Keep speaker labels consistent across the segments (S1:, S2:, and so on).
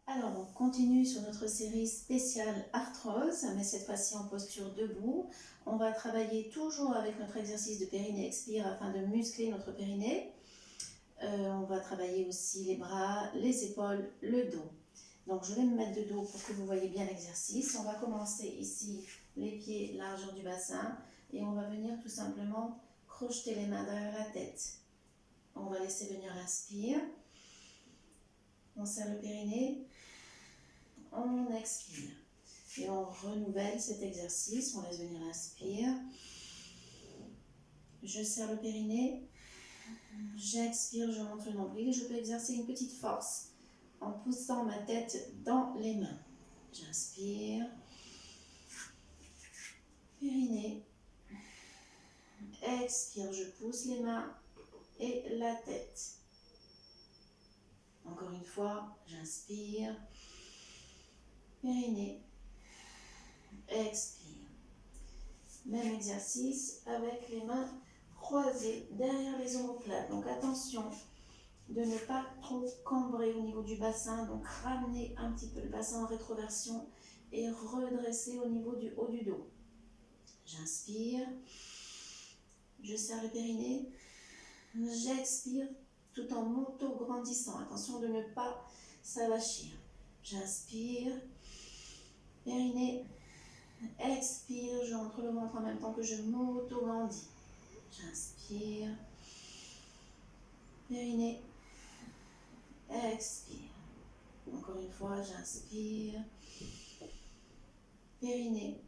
S1: Alors, on continue sur notre série spéciale arthrose, mais cette fois-ci en posture debout. On va travailler toujours avec notre exercice de périnée-expire afin de muscler notre périnée. On va travailler aussi les bras, les épaules, le dos. Donc, je vais me mettre de dos pour que vous voyez bien l'exercice. On va commencer ici, les pieds largeur du bassin, et on va venir tout simplement crocheter les mains derrière la tête. On va laisser venir l'inspire. On serre le périnée. On expire et on renouvelle cet exercice. On laisse venir l'inspire. Je serre le périnée. J'expire, je monte le nombril. Je peux exercer une petite force en poussant ma tête dans les mains. J'inspire. Périnée. Expire, je pousse les mains et la tête. Encore une fois, j'inspire. Périnée. Expire. Même exercice avec les mains croisées derrière les omoplates. Donc attention de ne pas trop cambrer au niveau du bassin. Donc ramener un petit peu le bassin en rétroversion et redresser au niveau du haut du dos. J'inspire. Je serre le périnée. J'expire tout en m'auto-grandissant. Attention de ne pas s'avachir. J'inspire. Périnée. Expire, je rentre le ventre en même temps que je m'auto-grandis. J'inspire. Périnée. Expire. Encore une fois, j'inspire. Périnée.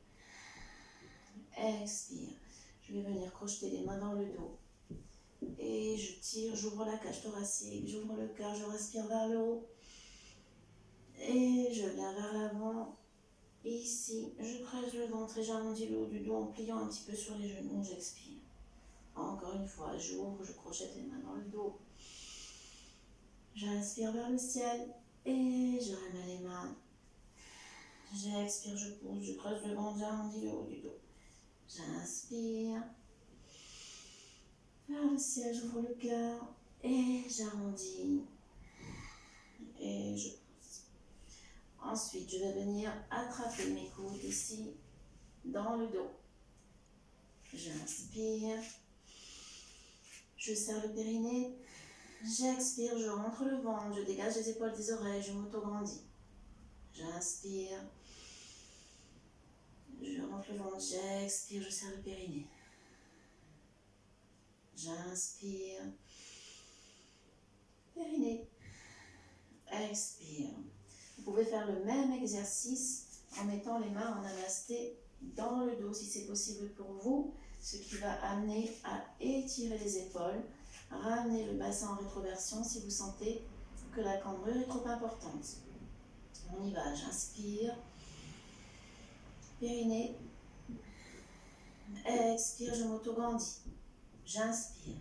S1: Expire. Je vais venir crocheter les mains dans le dos. Et je tire, j'ouvre la cage thoracique, j'ouvre le cœur, je respire vers le haut. Et je viens vers l'avant. Ici, je creuse le ventre et j'arrondis le haut du dos en pliant un petit peu sur les genoux, j'expire. Encore une fois, j'ouvre, je crochette les mains dans le dos. J'inspire vers le ciel et je remets les mains. J'expire, je pousse, je creuse le ventre, j'arrondis le haut du dos. J'inspire. Vers le ciel, j'ouvre le cœur et j'arrondis. Et je pousse. Ensuite, je vais venir attraper mes coudes ici, dans le dos. J'inspire. Je serre le périnée. J'expire, je rentre le ventre, je dégage les épaules des oreilles, je m'auto-grandis. J'inspire. Je rentre le ventre, j'expire, je serre le périnée. J'inspire. Périnée. Expire. Vous pouvez faire le même exercice en mettant les mains en namasté dans le dos si c'est possible pour vous, ce qui va amener à étirer les épaules, ramener le bassin en rétroversion si vous sentez que la cambrure est trop importante. On y va, j'inspire. Périnée. Expire, je m'auto-grandis. J'inspire.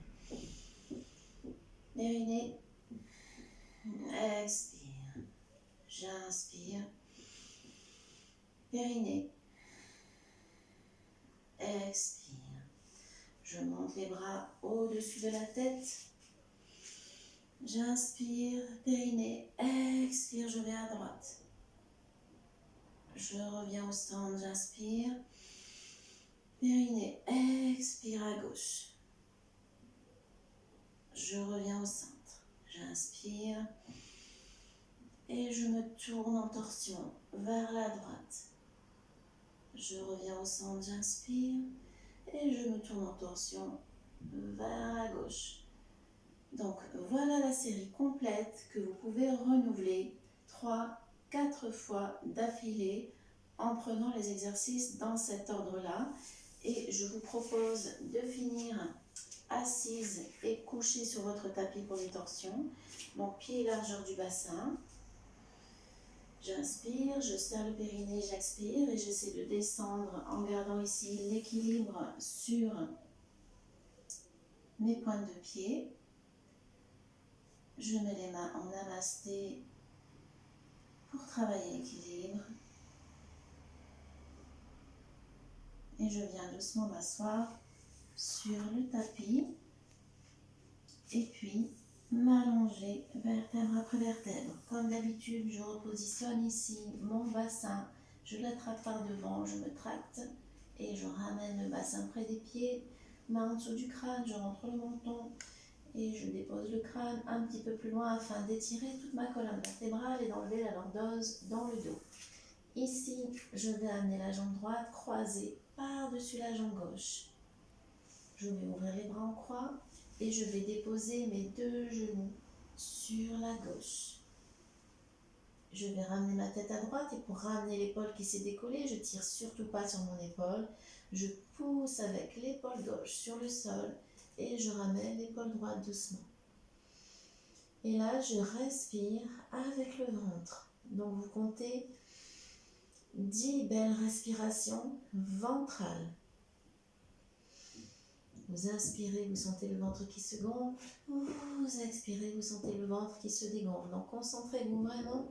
S1: Périnée. Expire. J'inspire. Périnée. Expire. Je monte les bras au-dessus de la tête. J'inspire. Périnée. Expire. Je vais à droite. Je reviens au centre. J'inspire. Périnée. Expire à gauche. Je reviens au centre. J'inspire. Et je me tourne en torsion vers la droite. Je reviens au centre, j'inspire. Et je me tourne en torsion vers la gauche. Donc voilà la série complète que vous pouvez renouveler 3-4 fois d'affilée en prenant les exercices dans cet ordre-là. Et je vous propose de finir assise et couchée sur votre tapis pour les torsions. Donc pied largeur du bassin. J'inspire, je serre le périnée, j'expire et j'essaie de descendre en gardant ici l'équilibre sur mes pointes de pied. Je mets les mains en namasté pour travailler l'équilibre. Et je viens doucement m'asseoir sur le tapis. Et puis, m'allonger vertèbre après vertèbre. Comme d'habitude, je repositionne ici mon bassin, je l'attrape par devant, je me tracte et je ramène le bassin près des pieds, main en dessous du crâne, je rentre le menton et je dépose le crâne un petit peu plus loin afin d'étirer toute ma colonne vertébrale et d'enlever la lordose dans le dos. Ici, je vais amener la jambe droite croisée par-dessus la jambe gauche. Je vais ouvrir les bras en croix et je vais déposer mes deux genoux sur la gauche. Je vais ramener ma tête à droite et pour ramener l'épaule qui s'est décollée, je tire surtout pas sur mon épaule. Je pousse avec l'épaule gauche sur le sol et je ramène l'épaule droite doucement. Et là, je respire avec le ventre. Donc vous comptez 10 belles respirations ventrales. Vous inspirez, vous sentez le ventre qui se gonfle. Vous expirez, vous sentez le ventre qui se dégonfle. Donc concentrez-vous vraiment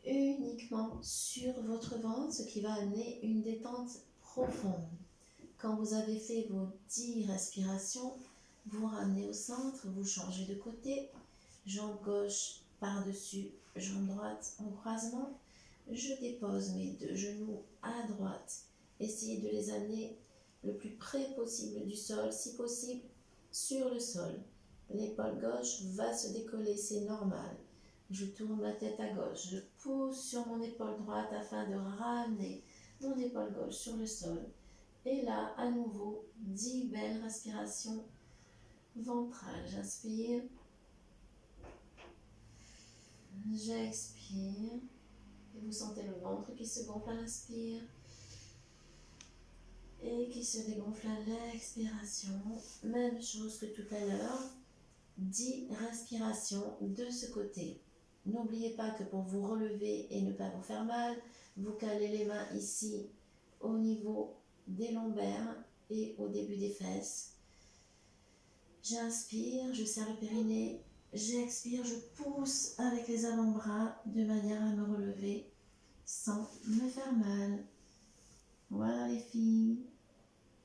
S1: uniquement sur votre ventre, ce qui va amener une détente profonde. Quand vous avez fait vos 10 respirations, vous ramenez au centre, vous changez de côté, jambe gauche par-dessus, jambe droite en croisement. Je dépose mes deux genoux à droite. Essayez de les amener le plus près possible du sol, si possible sur le sol. L'épaule gauche va se décoller, c'est normal. Je tourne ma tête à gauche, je pousse sur mon épaule droite afin de ramener mon épaule gauche sur le sol. Et là, à nouveau, 10 belles respirations ventrales. J'inspire, j'expire. Et vous sentez le ventre qui se gonfle à l'inspire et qui se dégonfle à l'expiration. Même chose que tout à l'heure, 10 respirations de ce côté. N'oubliez pas que pour vous relever et ne pas vous faire mal, vous calez les mains ici au niveau des lombaires et au début des fesses. J'inspire, je serre le périnée. J'expire, je pousse avec les avant-bras de manière à me relever sans me faire mal. Voilà les filles.